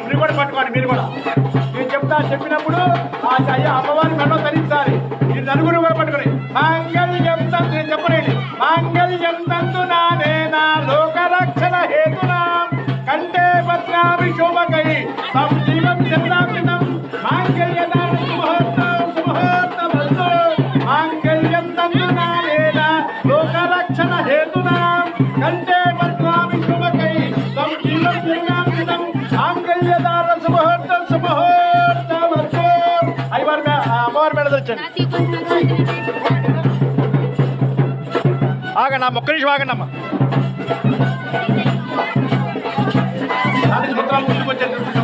మీరు కూడా పట్టుకోండి. మీరు కూడా నేను చెప్పినప్పుడు అయ్యా అమ్మవారి మెడలో ధరించాలి. మీరు నలుగురు కూడా పట్టుకోండి. మాంగళ్యం తంతు నేను చెప్పలేండి. మాంగళ్యం తంతు నానేనా లోకరక్షణ హేతునా కంటే పద్నాభి శోభకై సంజీవం శతాబ్దినం మాంగళ్యదాన సుముహూర్తం మాంగళ్యం తంతు నానేనా లోకరక్షణ హేతునా కంటే పద్నాభి శోభకై సంజీవం శతాబ్దినం మాంగళ్యదాన సుముహూర్తం అమ్మవారి మీద వచ్చండి. ఆగండి అమ్మ, ఒక్క నిమిషం ఆగండి అమ్మ. ముందుకు వచ్చేది